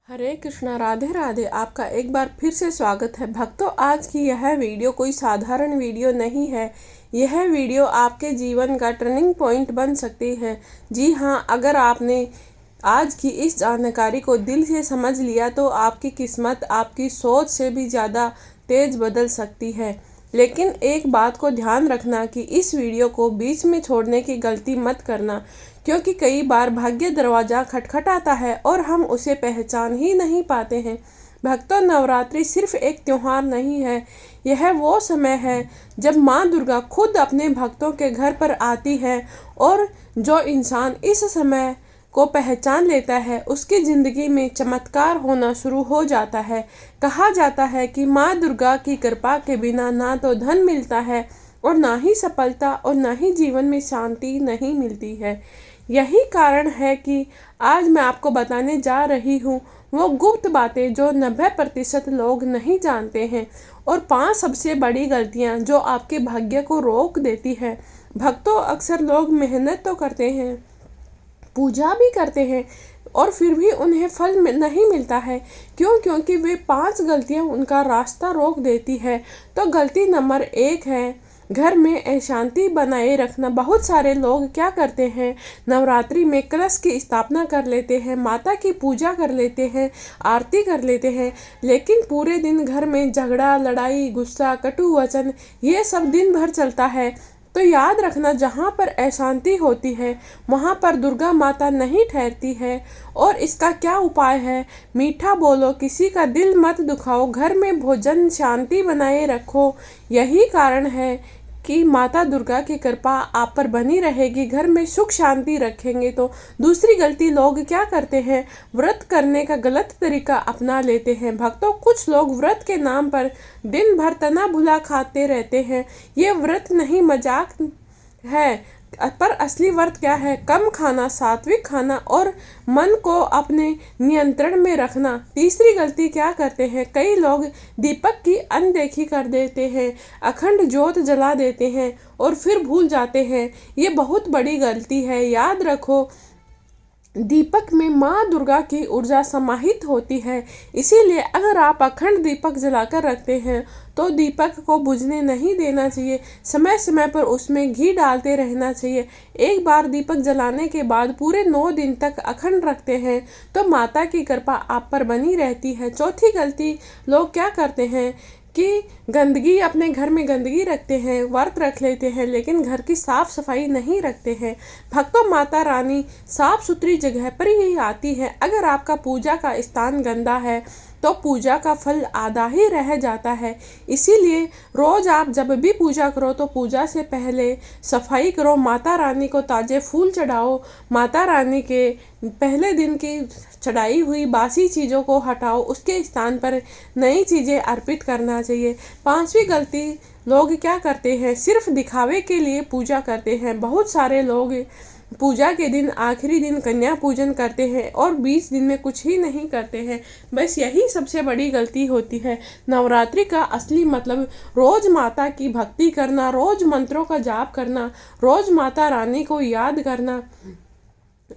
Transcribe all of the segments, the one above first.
हरे कृष्णा, राधे राधे। आपका एक बार फिर से स्वागत है भक्तों। आज की यह वीडियो कोई साधारण वीडियो नहीं है। यह वीडियो आपके जीवन का टर्निंग पॉइंट बन सकती है। जी हाँ, अगर आपने आज की इस जानकारी को दिल से समझ लिया तो आपकी किस्मत आपकी सोच से भी ज़्यादा तेज बदल सकती है। लेकिन एक बात को ध्यान रखना कि इस वीडियो को बीच में छोड़ने की गलती मत करना, क्योंकि कई बार भाग्य दरवाज़ा खटखटाता है और हम उसे पहचान ही नहीं पाते हैं। भक्तों, नवरात्रि सिर्फ एक त्योहार नहीं है, यह वो समय है जब माँ दुर्गा खुद अपने भक्तों के घर पर आती है। और जो इंसान इस समय को पहचान लेता है उसकी ज़िंदगी में चमत्कार होना शुरू हो जाता है। कहा जाता है कि माँ दुर्गा की कृपा के बिना ना तो धन मिलता है और ना ही सफलता और ना ही जीवन में शांति नहीं मिलती है। यही कारण है कि आज मैं आपको बताने जा रही हूँ वो गुप्त बातें जो 90% लोग नहीं जानते हैं, और 5 सबसे बड़ी गलतियाँ जो आपके भाग्य को रोक देती है। भक्तों, अक्सर लोग मेहनत तो करते हैं, पूजा भी करते हैं और फिर भी उन्हें फल नहीं मिलता है। क्यों? क्योंकि वे 5 गलतियां उनका रास्ता रोक देती है। तो गलती नंबर 1 है घर में अशांति बनाए रखना। बहुत सारे लोग क्या करते हैं, नवरात्रि में कलश की स्थापना कर लेते हैं, माता की पूजा कर लेते हैं, आरती कर लेते हैं, लेकिन पूरे दिन घर में झगड़ा, लड़ाई, गुस्सा, कटु वचन, ये सब दिन भर चलता है। तो याद रखना, जहाँ पर अशांति होती है वहाँ पर दुर्गा माता नहीं ठहरती है। और इसका क्या उपाय है? मीठा बोलो, किसी का दिल मत दुखाओ, घर में भोजन शांति बनाए रखो। यही कारण है कि माता दुर्गा की कृपा आप पर बनी रहेगी। घर में सुख शांति रखेंगे। तो दूसरी गलती लोग क्या करते हैं, व्रत करने का गलत तरीका अपना लेते हैं। भक्तों, कुछ लोग व्रत के नाम पर दिन भर तना भुला खाते रहते हैं। ये व्रत नहीं, मजाक है। पर असली व्रत क्या है? कम खाना, सात्विक खाना और मन को अपने नियंत्रण में रखना। तीसरी गलती क्या करते हैं, कई लोग दीपक की अनदेखी कर देते हैं, अखंड ज्योत जला देते हैं और फिर भूल जाते हैं। ये बहुत बड़ी गलती है। याद रखो, दीपक में माँ दुर्गा की ऊर्जा समाहित होती है। इसीलिए अगर आप अखंड दीपक जलाकर रखते हैं तो दीपक को बुझने नहीं देना चाहिए। समय समय पर उसमें घी डालते रहना चाहिए। एक बार दीपक जलाने के बाद पूरे 9 दिन तक अखंड रखते हैं तो माता की कृपा आप पर बनी रहती है। चौथी गलती लोग क्या करते हैं कि गंदगी, अपने घर में गंदगी रखते हैं, व्रत रख लेते हैं, लेकिन घर की साफ सफाई नहीं रखते हैं। भक्तों, माता रानी साफ सुथरी जगह पर ही आती है। अगर आपका पूजा का स्थान गंदा है तो पूजा का फल आधा ही रह जाता है। इसीलिए रोज आप जब भी पूजा करो तो पूजा से पहले सफाई करो, माता रानी को ताजे फूल चढ़ाओ, माता रानी के पहले दिन की चढ़ाई हुई बासी चीज़ों को हटाओ, उसके स्थान पर नई चीज़ें अर्पित करना चाहिए। 5वीं गलती लोग क्या करते हैं, सिर्फ दिखावे के लिए पूजा करते हैं। बहुत सारे लोग पूजा के दिन, आखिरी दिन कन्या पूजन करते हैं और 20 दिन में कुछ ही नहीं करते हैं। बस यही सबसे बड़ी गलती होती है। नवरात्रि का असली मतलब रोज माता की भक्ति करना, रोज मंत्रों का जाप करना, रोज माता रानी को याद करना।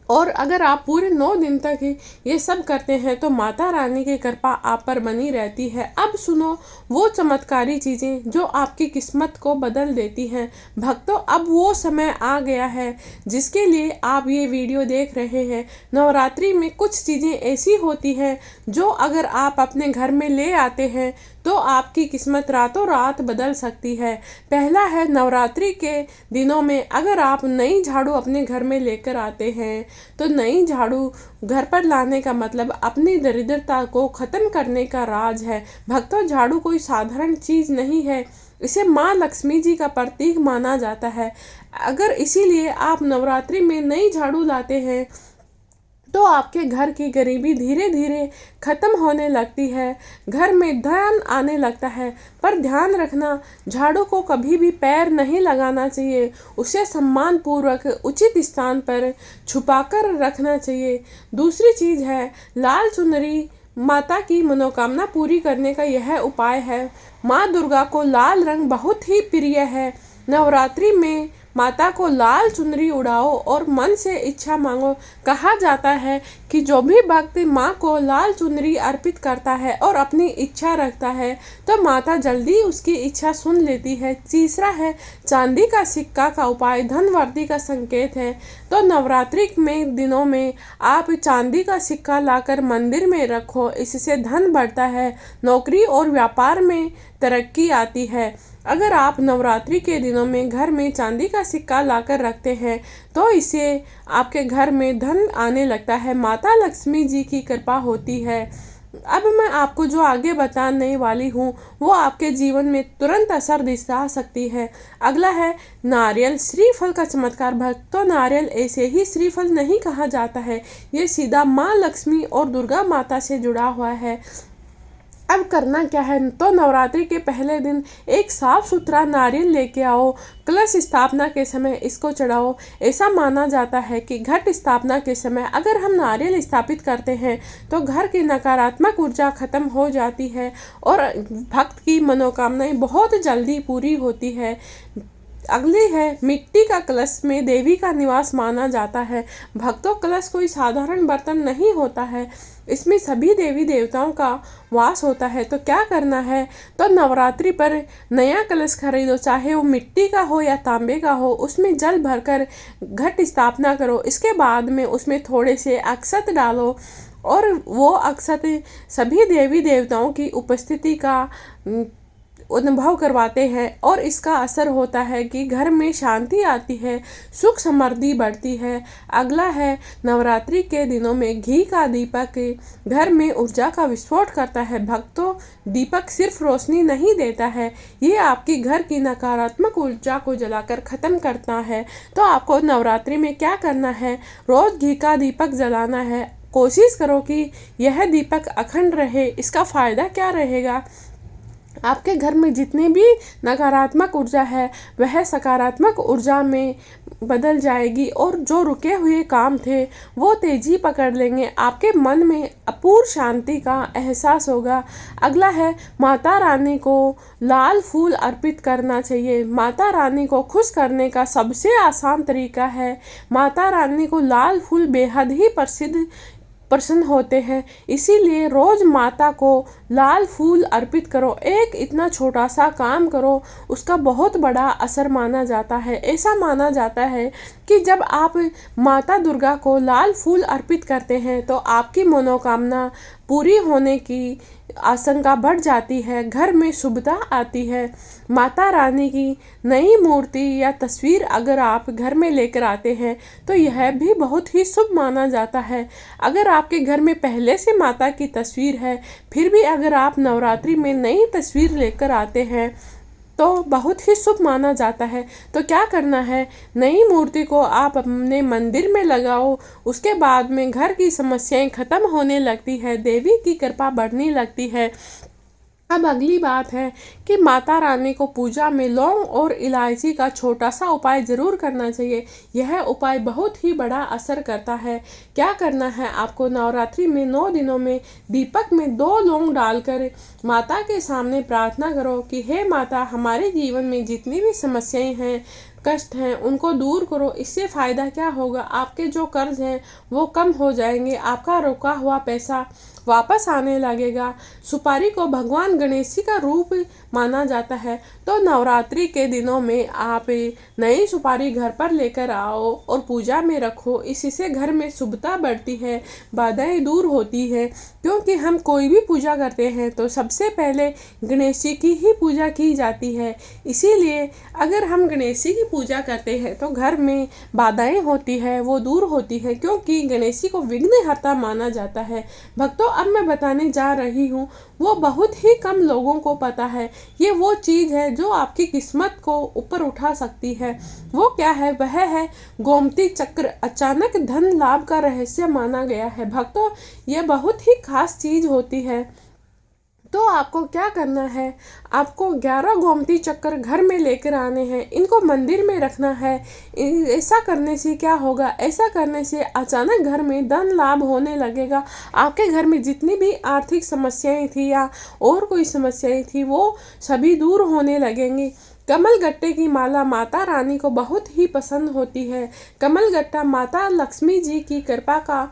और अगर आप पूरे 9 दिन तक ही ये सब करते हैं तो माता रानी की कृपा आप पर बनी रहती है। अब सुनो वो चमत्कारी चीज़ें जो आपकी किस्मत को बदल देती हैं। भक्तों, अब वो समय आ गया है जिसके लिए आप ये वीडियो देख रहे हैं। नवरात्रि में कुछ चीज़ें ऐसी होती हैं जो अगर आप अपने घर में ले आते हैं तो आपकी किस्मत रातों रात बदल सकती है। पहला है, नवरात्रि के दिनों में अगर आप नई झाड़ू अपने घर में लेकर आते हैं तो नई झाड़ू घर पर लाने का मतलब अपनी दरिद्रता को ख़त्म करने का राज है। भक्तों, झाड़ू कोई साधारण चीज़ नहीं है, इसे माँ लक्ष्मी जी का प्रतीक माना जाता है। अगर इसीलिए आप नवरात्रि में नई झाड़ू लाते हैं तो आपके घर की गरीबी धीरे धीरे खत्म होने लगती है, घर में धन आने लगता है। पर ध्यान रखना, झाड़ू को कभी भी पैर नहीं लगाना चाहिए, उसे सम्मान पूर्वक उचित स्थान पर छुपाकर रखना चाहिए। दूसरी चीज़ है लाल चुनरी। माता की मनोकामना पूरी करने का यह उपाय है। माँ दुर्गा को लाल रंग बहुत ही प्रिय है। नवरात्रि में माता को लाल चुनरी उड़ाओ और मन से इच्छा मांगो। कहा जाता है कि जो भी भक्त माँ को लाल चुनरी अर्पित करता है और अपनी इच्छा रखता है तो माता जल्दी उसकी इच्छा सुन लेती है। तीसरा है चांदी का सिक्का का उपाय धन वृद्धि का संकेत है। तो नवरात्रि में दिनों में आप चांदी का सिक्का लाकर मंदिर में रखो, इससे धन बढ़ता है, नौकरी और व्यापार में तरक्की आती है। अगर आप नवरात्रि के दिनों में घर में चांदी का सिक्का लाकर रखते हैं तो इससे आपके घर में धन आने लगता है, माता लक्ष्मी जी की कृपा होती है। अब मैं आपको जो आगे बताने वाली हूँ वो आपके जीवन में तुरंत असर दिखा सकती है। अगला है नारियल श्रीफल का चमत्कार। भक्तों, नारियल ऐसे ही श्रीफल नहीं कहा जाता है, ये सीधा माँ लक्ष्मी और दुर्गा माता से जुड़ा हुआ है। अब करना क्या है, तो नवरात्रि के पहले दिन एक साफ सुथरा नारियल लेके आओ, कलश स्थापना के समय इसको चढ़ाओ। ऐसा माना जाता है कि घट स्थापना के समय अगर हम नारियल स्थापित करते हैं तो घर की नकारात्मक ऊर्जा खत्म हो जाती है और भक्त की मनोकामनाएं बहुत जल्दी पूरी होती है। अगली है मिट्टी का कलश में देवी का निवास माना जाता है। भक्तों, कलश कोई साधारण बर्तन नहीं होता है, इसमें सभी देवी देवताओं का वास होता है। तो क्या करना है, तो नवरात्रि पर नया कलश खरीदो, चाहे वो मिट्टी का हो या तांबे का हो, उसमें जल भरकर घट स्थापना करो। इसके बाद में उसमें थोड़े से अक्षत डालो और वो अक्षत सभी देवी देवताओं की उपस्थिति का अनुभव करवाते हैं और इसका असर होता है कि घर में शांति आती है, सुख समृद्धि बढ़ती है। अगला है नवरात्रि के दिनों में घी का दीपक घर में ऊर्जा का विस्फोट करता है। भक्तों, दीपक सिर्फ रोशनी नहीं देता है, ये आपकी घर की नकारात्मक ऊर्जा को जलाकर ख़त्म करता है। तो आपको नवरात्रि में क्या करना है, रोज़ घी का दीपक जलाना है। कोशिश करो कि यह दीपक अखंड रहे। इसका फ़ायदा क्या रहेगा, आपके घर में जितनी भी नकारात्मक ऊर्जा है वह सकारात्मक ऊर्जा में बदल जाएगी और जो रुके हुए काम थे वो तेजी पकड़ लेंगे। आपके मन में अपूर्व शांति का एहसास होगा। अगला है माता रानी को लाल फूल अर्पित करना चाहिए। माता रानी को खुश करने का सबसे आसान तरीका है, माता रानी को लाल फूल बेहद ही प्रसन्न होते हैं, इसीलिए रोज़ माता को लाल फूल अर्पित करो। एक इतना छोटा सा काम करो, उसका बहुत बड़ा असर माना जाता है। ऐसा माना जाता है कि जब आप माता दुर्गा को लाल फूल अर्पित करते हैं तो आपकी मनोकामना पूरी होने की आशंका बढ़ जाती है, घर में शुभता आती है। माता रानी की नई मूर्ति या तस्वीर अगर आप घर में लेकर आते हैं तो यह भी बहुत ही शुभ माना जाता है। अगर आपके घर में पहले से माता की तस्वीर है फिर भी अगर आप नवरात्रि में नई तस्वीर लेकर आते हैं तो बहुत ही शुभ माना जाता है। तो क्या करना है, नई मूर्ति को आप अपने मंदिर में लगाओ, उसके बाद में घर की समस्याएं खत्म होने लगती है, देवी की कृपा बढ़ने लगती है। अब अगली बात है कि माता रानी को पूजा में लौंग और इलायची का छोटा सा उपाय ज़रूर करना चाहिए। यह उपाय बहुत ही बड़ा असर करता है। क्या करना है, आपको नवरात्रि में 9 दिनों में दीपक में 2 लौंग डालकर माता के सामने प्रार्थना करो कि हे माता, हमारे जीवन में जितनी भी समस्याएं हैं, कष्ट हैं, उनको दूर करो। इससे फ़ायदा क्या होगा, आपके जो कर्ज हैं वो कम हो जाएंगे, आपका रुका हुआ पैसा वापस आने लगेगा। सुपारी को भगवान गणेश जी का रूप माना जाता है, तो नवरात्रि के दिनों में आप नई सुपारी घर पर लेकर आओ और पूजा में रखो। इससे घर में शुभता बढ़ती है, बाधाएं दूर होती है। क्योंकि हम कोई भी पूजा करते हैं तो सबसे पहले गणेश जी की ही पूजा की जाती है, इसीलिए अगर हम गणेश जी की पूजा करते हैं तो घर में बाधाएं होती है वो दूर होती है, क्योंकि गणेश जी को विघ्नहर्ता माना जाता है। भक्तों, अब मैं बताने जा रही हूँ वो बहुत ही कम लोगों को पता है। ये वो चीज़ है जो आपकी किस्मत को ऊपर उठा सकती है। वो क्या है, वह है गोमती चक्र। अचानक धन लाभ का रहस्य माना गया है। भक्तों, यह बहुत ही खास चीज़ होती है। तो आपको क्या करना है, आपको 11 गोमती चक्कर घर में लेकर आने हैं, इनको मंदिर में रखना है। ऐसा करने से क्या होगा, ऐसा करने से अचानक घर में धन लाभ होने लगेगा। आपके घर में जितनी भी आर्थिक समस्याएं थी या और कोई समस्याएं थी वो सभी दूर होने लगेंगी। कमल गट्टे की माला माता रानी को बहुत ही पसंद होती है। कमल गट्टा माता लक्ष्मी जी की कृपा का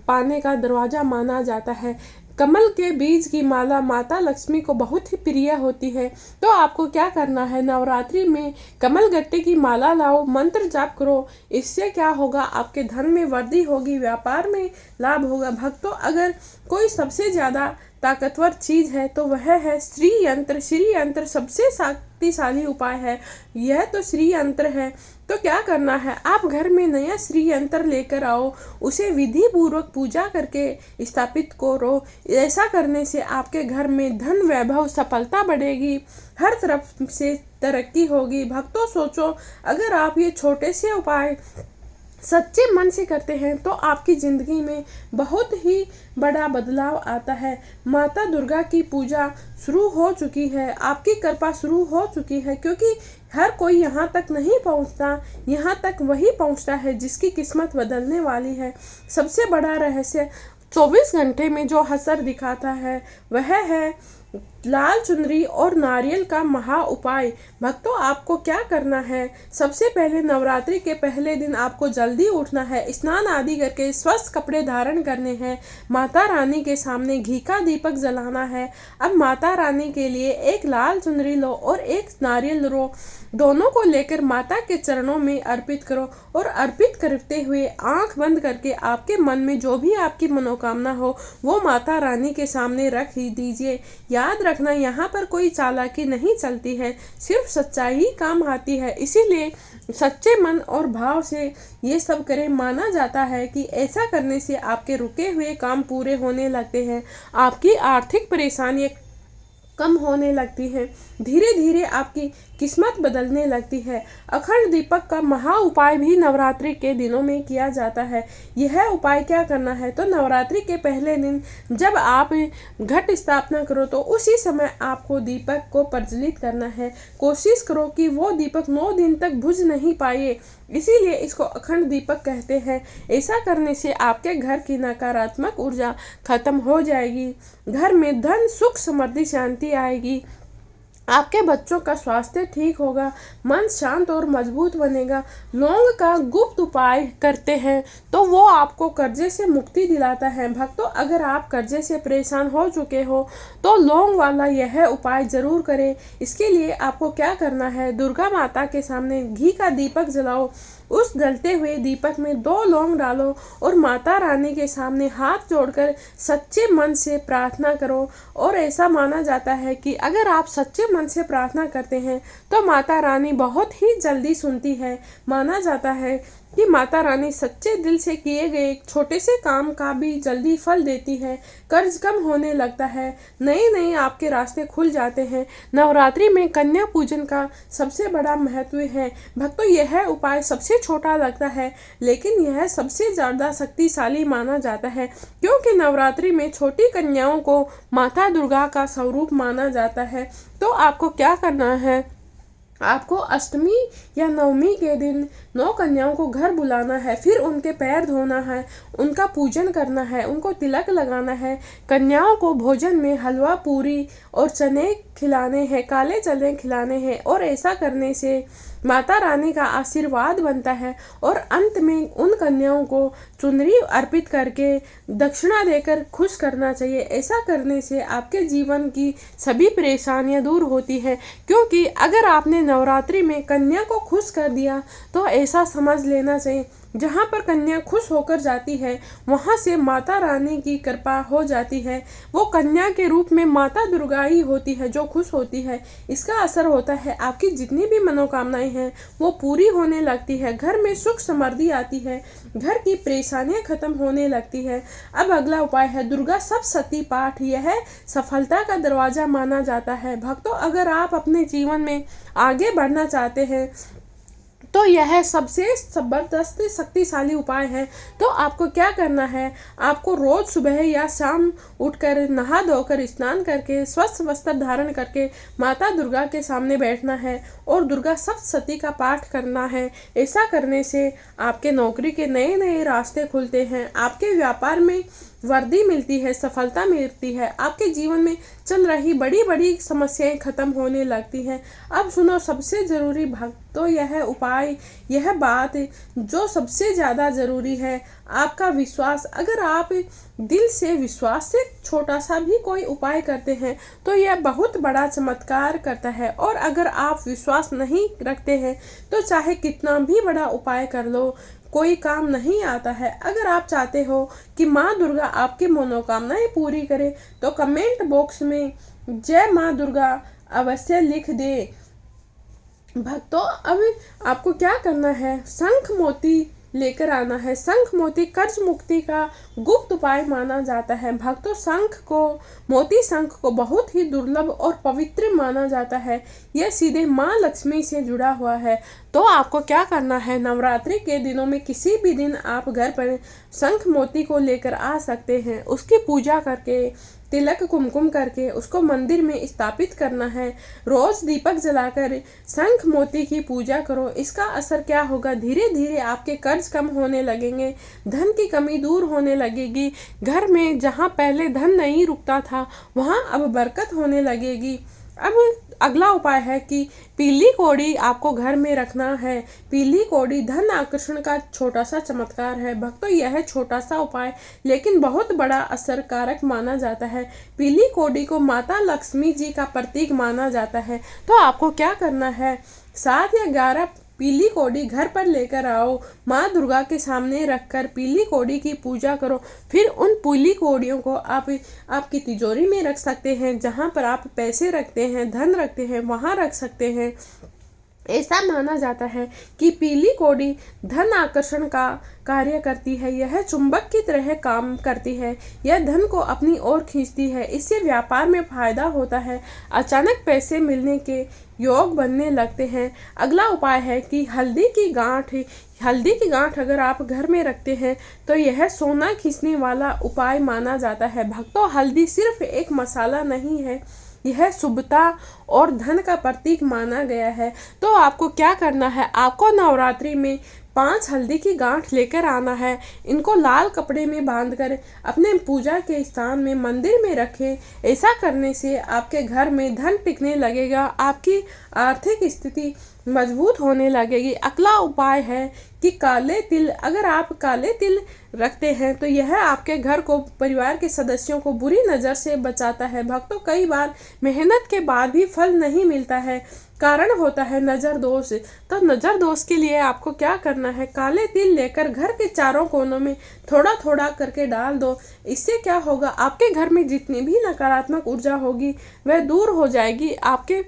पाने का दरवाजा माना जाता है। कमल के बीज की माला माता लक्ष्मी को बहुत ही प्रिय होती है। तो आपको क्या करना है, नवरात्रि में कमल गट्टे की माला लाओ, मंत्र जाप करो। इससे क्या होगा, आपके धन में वृद्धि होगी, व्यापार में लाभ होगा। भक्तों, अगर कोई सबसे ज़्यादा ताकतवर चीज़ है तो वह है श्री यंत्र। श्री यंत्र सबसे शक्तिशाली उपाय है। यह तो श्री यंत्र है। तो क्या करना है, आप घर में नया श्री यंत्र लेकर आओ, उसे विधि पूर्वक पूजा करके स्थापित करो। ऐसा करने से आपके घर में धन वैभव सफलता बढ़ेगी, हर तरफ से तरक्की होगी। भक्तों सोचो, अगर आप ये छोटे से उपाय सच्चे मन से करते हैं तो आपकी ज़िंदगी में बहुत ही बड़ा बदलाव आता है। माता दुर्गा की पूजा शुरू हो चुकी है, आपकी कृपा शुरू हो चुकी है, क्योंकि हर कोई यहाँ तक नहीं पहुँचता, यहाँ तक वही पहुँचता है जिसकी किस्मत बदलने वाली है। सबसे बड़ा रहस्य 24 घंटे में जो असर दिखाता है वह है लाल चुनरी और नारियल का महा उपाय। भक्तों, आपको क्या करना है, सबसे पहले नवरात्रि के पहले दिन आपको जल्दी उठना है, स्नान आदि करके स्वस्थ कपड़े धारण करने हैं, माता रानी के सामने घी का दीपक जलाना है। अब माता रानी के लिए एक लाल चुनरी लो और एक नारियल लो, दोनों को लेकर माता के चरणों में अर्पित करो और अर्पित करते हुए आंख बंद करके आपके मन में जो भी आपकी मनोकामना हो वो माता रानी के सामने रख ही दीजिए। याद रखना, यहाँ पर कोई चालाकी नहीं चलती है, सिर्फ सच्चाई ही काम आती है। इसीलिए सच्चे मन और भाव से ये सब करें। माना जाता है कि ऐसा करने से आपके रुके हुए काम पूरे होने लगते हैं, आपकी आर्थिक परेशानियां कम होने लगती हैं, धीरे धीरे आपकी किस्मत बदलने लगती है। अखंड दीपक का महा उपाय भी नवरात्रि के दिनों में किया जाता है। यह उपाय क्या करना है, तो नवरात्रि के पहले दिन जब आप घट स्थापना करो तो उसी समय आपको दीपक को प्रज्वलित करना है। कोशिश करो कि वो दीपक 9 दिन तक बुझ नहीं पाए, इसीलिए इसको अखंड दीपक कहते हैं। ऐसा करने से आपके घर की नकारात्मक ऊर्जा खत्म हो जाएगी, घर में धन सुख समृद्धि शांति आएगी, आपके बच्चों का स्वास्थ्य ठीक होगा, मन शांत और मजबूत बनेगा। लौंग का गुप्त उपाय करते हैं तो वो आपको कर्जे से मुक्ति दिलाता है। भक्तों, अगर आप कर्जे से परेशान हो चुके हो तो लौंग वाला यह उपाय जरूर करें। इसके लिए आपको क्या करना है, दुर्गा माता के सामने घी का दीपक जलाओ, उस जलते हुए दीपक में 2 लौंग डालो और माता रानी के सामने हाथ जोड़कर सच्चे मन से प्रार्थना करो। और ऐसा माना जाता है कि अगर आप सच्चे मन से प्रार्थना करते हैं तो माता रानी बहुत ही जल्दी सुनती है। माना जाता है कि माता रानी सच्चे दिल से किए गए छोटे से काम का भी जल्दी फल देती है, कर्ज कम होने लगता है, नए नए आपके रास्ते खुल जाते हैं। नवरात्रि में कन्या पूजन का सबसे बड़ा महत्व है। भक्तों, यह उपाय सबसे छोटा लगता है लेकिन यह सबसे ज़्यादा शक्तिशाली माना जाता है, क्योंकि नवरात्रि में छोटी कन्याओं को माता दुर्गा का स्वरूप माना जाता है। तो आपको क्या करना है, आपको अष्टमी या नवमी के दिन 9 कन्याओं को घर बुलाना है, फिर उनके पैर धोना है, उनका पूजन करना है, उनको तिलक लगाना है। कन्याओं को भोजन में हलवा पूरी और चने खिलाने हैं, काले चने खिलाने हैं। और ऐसा करने से माता रानी का आशीर्वाद बनता है। और अंत में उन कन्याओं को चुनरी अर्पित करके दक्षिणा देकर खुश करना चाहिए। ऐसा करने से आपके जीवन की सभी परेशानियां दूर होती है, क्योंकि अगर आपने नवरात्रि में कन्या को खुश कर दिया तो ऐसा समझ लेना चाहिए, जहाँ पर कन्या खुश होकर जाती है वहाँ से माता रानी की कृपा हो जाती है। वो कन्या के रूप में माता दुर्गा ही होती है जो खुश होती है। इसका असर होता है आपकी जितनी भी मनोकामनाएं हैं वो पूरी होने लगती है, घर में सुख समृद्धि आती है, घर की परेशानियां खत्म होने लगती है। अब अगला उपाय है दुर्गा सप्तशती पाठ। यह सफलता का दरवाजा माना जाता है। भक्तों, अगर आप अपने जीवन में आगे बढ़ना चाहते हैं तो यह सबसे ज़बरदस्त शक्तिशाली उपाय है। तो आपको क्या करना है, आपको रोज़ सुबह या शाम उठकर नहा धोकर स्नान करके स्वस्थ वस्त्र धारण करके माता दुर्गा के सामने बैठना है और दुर्गा सप्तशती का पाठ करना है। ऐसा करने से आपके नौकरी के नए नए रास्ते खुलते हैं, आपके व्यापार में वर्दी मिलती है, सफलता मिलती है, आपके जीवन में चल रही बड़ी बड़ी समस्याएं खत्म होने लगती हैं। अब सुनो सबसे ज़रूरी भक्तों यह उपाय, यह बात जो सबसे ज़्यादा ज़रूरी है, आपका विश्वास। अगर आप दिल से विश्वास से छोटा सा भी कोई उपाय करते हैं तो यह बहुत बड़ा चमत्कार करता है। और अगर आप विश्वास नहीं रखते हैं तो चाहे कितना भी बड़ा उपाय कर लो, कोई काम नहीं आता है। अगर आप चाहते हो कि माँ दुर्गा आपकी मनोकामनाएं पूरी करे तो कमेंट बॉक्स में जय माँ दुर्गा अवश्य लिख दे। भक्तों अब आपको क्या करना है, शंख मोती लेकर आना है। शंख मोती कर्ज मुक्ति का गुप्त उपाय माना जाता है। भक्तों मोती शंख को बहुत ही दुर्लभ और पवित्र माना जाता है। यह सीधे माँ लक्ष्मी से जुड़ा हुआ है। तो आपको क्या करना है, नवरात्रि के दिनों में किसी भी दिन आप घर पर शंख मोती को लेकर आ सकते हैं। उसकी पूजा करके, तिलक कुमकुम करके उसको मंदिर में स्थापित करना है। रोज दीपक जलाकर शंख मोती की पूजा करो। इसका असर क्या होगा, धीरे धीरे आपके कर्ज कम होने लगेंगे, धन की कमी दूर होने लगेगी। घर में जहाँ पहले धन नहीं रुकता था वहाँ अब बरकत होने लगेगी। अब अगला उपाय है कि पीली कौड़ी आपको घर में रखना है। पीली कौड़ी धन आकर्षण का छोटा सा चमत्कार है। भक्तों यह छोटा सा उपाय लेकिन बहुत बड़ा असरकारक माना जाता है। पीली कौड़ी को माता लक्ष्मी जी का प्रतीक माना जाता है। तो आपको क्या करना है, 7 या 11 पीली कौड़ी घर पर लेकर आओ, माँ दुर्गा के सामने रखकर पीली कौड़ी की पूजा करो। फिर उन पीली कौड़ियों को आप आपकी तिजोरी में रख सकते हैं, जहाँ पर आप पैसे रखते हैं, धन रखते हैं, वहाँ रख सकते हैं। ऐसा माना जाता है कि पीली कौड़ी धन आकर्षण का कार्य करती है। यह चुंबक की तरह काम करती है। यह धन को अपनी ओर खींचती है। इससे व्यापार में फायदा होता है। अचानक पैसे मिलने के योग बनने लगते हैं। अगला उपाय है कि हल्दी की गांठ अगर आप घर में रखते हैं तो यह सोना खींचने वाला उपाय माना जाता है। भक्तों हल्दी सिर्फ एक मसाला नहीं है, यह शुभता और धन का प्रतीक माना गया है। तो आपको क्या करना है, आपको नवरात्रि में 5 हल्दी की गांठ लेकर आना है। इनको लाल कपड़े में बांधकर अपने पूजा के स्थान में मंदिर में रखें। ऐसा करने से आपके घर में धन टिकने लगेगा, आपकी आर्थिक स्थिति मजबूत होने लगेगी। अगला उपाय है कि काले तिल, अगर आप काले तिल रखते हैं तो यह आपके घर को, परिवार के सदस्यों को बुरी नज़र से बचाता है। भक्तों कई बार मेहनत के बाद भी फल नहीं मिलता है, कारण होता है नज़र दोष। तो नज़र दोष के लिए आपको क्या करना है, काले तिल लेकर घर के चारों कोनों में थोड़ा थोड़ा करके डाल दो। इससे क्या होगा, आपके घर में जितनी भी नकारात्मक ऊर्जा होगी वह दूर हो जाएगी। आपके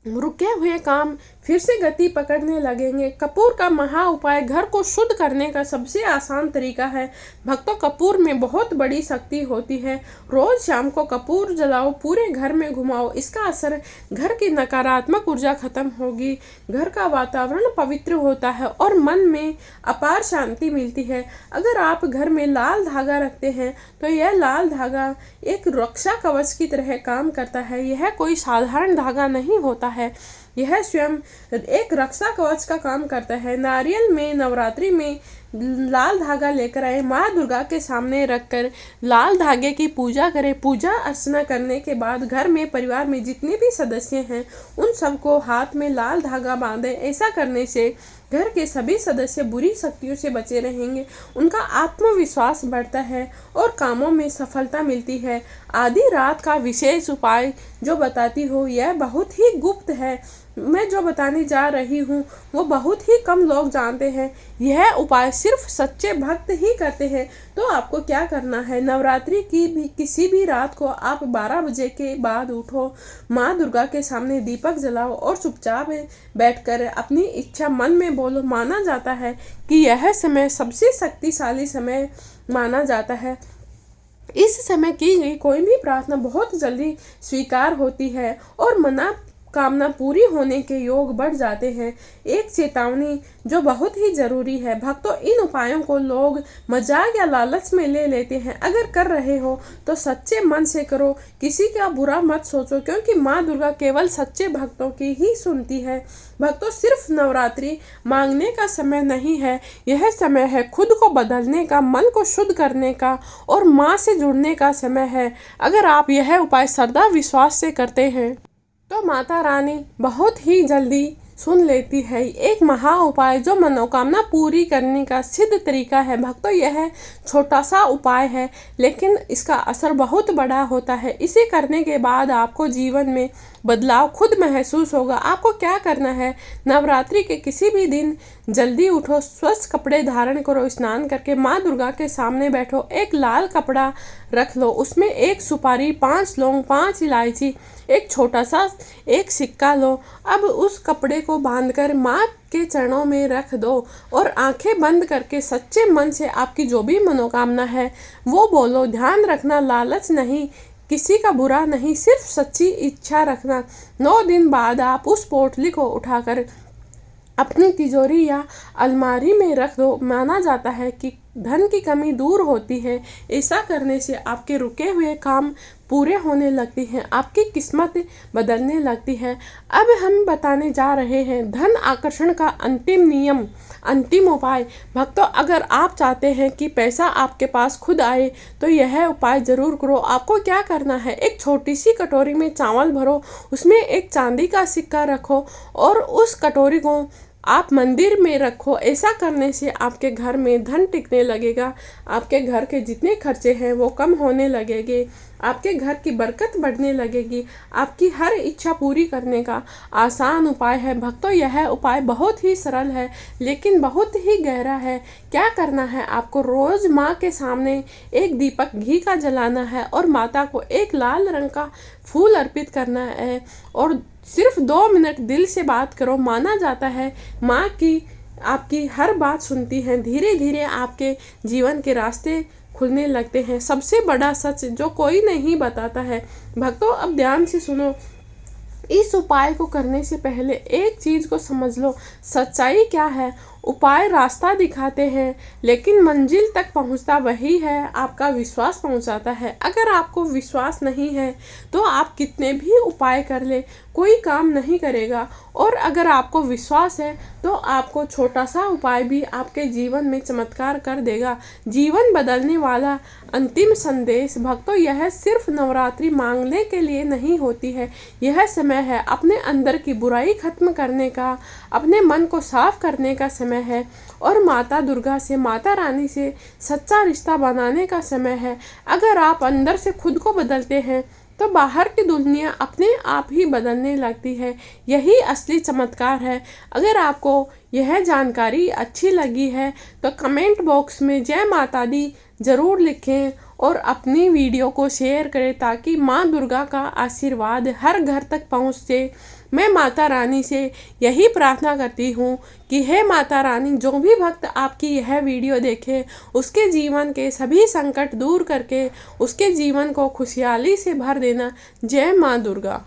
रुके हुए काम फिर से गति पकड़ने लगेंगे। कपूर का महा उपाय घर को शुद्ध करने का सबसे आसान तरीका है। भक्तों कपूर में बहुत बड़ी शक्ति होती है। रोज शाम को कपूर जलाओ, पूरे घर में घुमाओ। इसका असर, घर की नकारात्मक ऊर्जा खत्म होगी, घर का वातावरण पवित्र होता है और मन में अपार शांति मिलती है। अगर आप घर में लाल धागा रखते हैं तो यह लाल धागा एक रक्षा कवच की तरह काम करता है। यह कोई साधारण धागा नहीं होता है, यह स्वयं एक रक्षा कवच का काम करता है। नारियल में नवरात्रि में लाल धागा लेकर आए, माँ दुर्गा के सामने रखकर लाल धागे की पूजा करें। पूजा अर्चना करने के बाद घर में, परिवार में जितने भी सदस्य हैं उन सबको हाथ में लाल धागा बांधें। ऐसा करने से घर के सभी सदस्य बुरी शक्तियों से बचे रहेंगे, उनका आत्मविश्वास बढ़ता है और कामों में सफलता मिलती है। आधी रात का विशेष उपाय जो बताती हूँ यह बहुत ही गुप्त है। मैं जो बताने जा रही हूँ वो बहुत ही कम लोग जानते हैं। यह उपाय सिर्फ सच्चे भक्त ही करते हैं। तो आपको क्या करना है, नवरात्रि की भी किसी भी रात को आप 12 बजे के बाद उठो, माँ दुर्गा के सामने दीपक जलाओ और चुपचाप बैठकर अपनी इच्छा मन में बोलो। माना जाता है कि यह समय सबसे शक्तिशाली समय माना जाता है। इस समय की गई कोई भी प्रार्थना बहुत जल्दी स्वीकार होती है और मना कामना पूरी होने के योग बढ़ जाते हैं। एक चेतावनी जो बहुत ही जरूरी है भक्तों, इन उपायों को लोग मजाक या लालच में ले लेते हैं। अगर कर रहे हो तो सच्चे मन से करो, किसी का बुरा मत सोचो, क्योंकि माँ दुर्गा केवल सच्चे भक्तों की ही सुनती है। भक्तों, सिर्फ नवरात्रि मांगने का समय नहीं है, यह समय है खुद को बदलने का, मन को शुद्ध करने का और माँ से जुड़ने का समय है। अगर आप यह उपाय श्रद्धा विश्वास से करते हैं तो माता रानी बहुत ही जल्दी सुन लेती है। एक महा उपाय जो मनोकामना पूरी करने का सिद्ध तरीका है। भक्तों, यह छोटा सा उपाय है लेकिन इसका असर बहुत बड़ा होता है। इसे करने के बाद आपको जीवन में बदलाव खुद महसूस होगा। आपको क्या करना है, नवरात्रि के किसी भी दिन जल्दी उठो, स्वच्छ कपड़े धारण करो, स्नान करके माँ दुर्गा के सामने बैठो, एक लाल कपड़ा रख लो, उसमें एक सुपारी, 5 लौंग, 5 इलायची, एक छोटा सा एक सिक्का लो। अब उस कपड़े को बांधकर माँ के चरणों में रख दो और आंखें बंद करके सच्चे मन से आपकी जो भी मनोकामना है वो बोलो। ध्यान रखना, लालच नहीं, किसी का बुरा नहीं, सिर्फ सच्ची इच्छा रखना। 9 दिन बाद आप उस पोटली को उठाकर अपनी तिजोरी या अलमारी में रख दो। माना जाता है कि धन की कमी दूर होती है। ऐसा करने से आपके रुके हुए काम पूरे होने लगती हैं, आपकी किस्मत बदलने लगती है। अब हम बताने जा रहे हैं धन आकर्षण का अंतिम नियम, अंतिम उपाय। भक्तों, अगर आप चाहते हैं कि पैसा आपके पास खुद आए तो यह उपाय जरूर करो। आपको क्या करना है, एक छोटी सी कटोरी में चावल भरो, उसमें एक चांदी का सिक्का रखो और उस कटोरी को आप मंदिर में रखो। ऐसा करने से आपके घर में धन टिकने लगेगा, आपके घर के जितने खर्चे हैं वो कम होने लगेंगे, आपके घर की बरकत बढ़ने लगेगी। आपकी हर इच्छा पूरी करने का आसान उपाय है। भक्तों, यह उपाय बहुत ही सरल है लेकिन बहुत ही गहरा है। क्या करना है, आपको रोज माँ के सामने एक दीपक घी का जलाना है और माता को एक लाल रंग का फूल अर्पित करना है और सिर्फ 2 मिनट दिल से बात करो। माना जाता है माँ की आपकी हर बात सुनती है। धीरे धीरे आपके जीवन के रास्ते खुलने लगते हैं। सबसे बड़ा सच जो कोई नहीं बताता है। भक्तों, अब ध्यान से सुनो, इस उपाय को करने से पहले एक चीज़ को समझ लो, सच्चाई क्या है। उपाय रास्ता दिखाते हैं लेकिन मंजिल तक पहुंचता वही है, आपका विश्वास पहुंचाता है। अगर आपको विश्वास नहीं है तो आप कितने भी उपाय कर ले कोई काम नहीं करेगा, और अगर आपको विश्वास है तो आपको छोटा सा उपाय भी आपके जीवन में चमत्कार कर देगा। जीवन बदलने वाला अंतिम संदेश। भक्तों, यह सिर्फ नवरात्रि मांगने के लिए नहीं होती है, यह समय है अपने अंदर की बुराई खत्म करने का, अपने मन को साफ करने का समय है और माता दुर्गा से, माता रानी से सच्चा रिश्ता बनाने का समय है। अगर आप अंदर से खुद को बदलते हैं तो बाहर की दुनिया अपने आप ही बदलने लगती है। यही असली चमत्कार है। अगर आपको यह जानकारी अच्छी लगी है तो कमेंट बॉक्स में जय माता दी ज़रूर लिखें और अपनी वीडियो को शेयर करें ताकि माँ दुर्गा का आशीर्वाद हर घर तक पहुँचे। मैं माता रानी से यही प्रार्थना करती हूँ कि हे माता रानी, जो भी भक्त आपकी यह वीडियो देखे उसके जीवन के सभी संकट दूर करके उसके जीवन को खुशहाली से भर देना। जय माँ दुर्गा।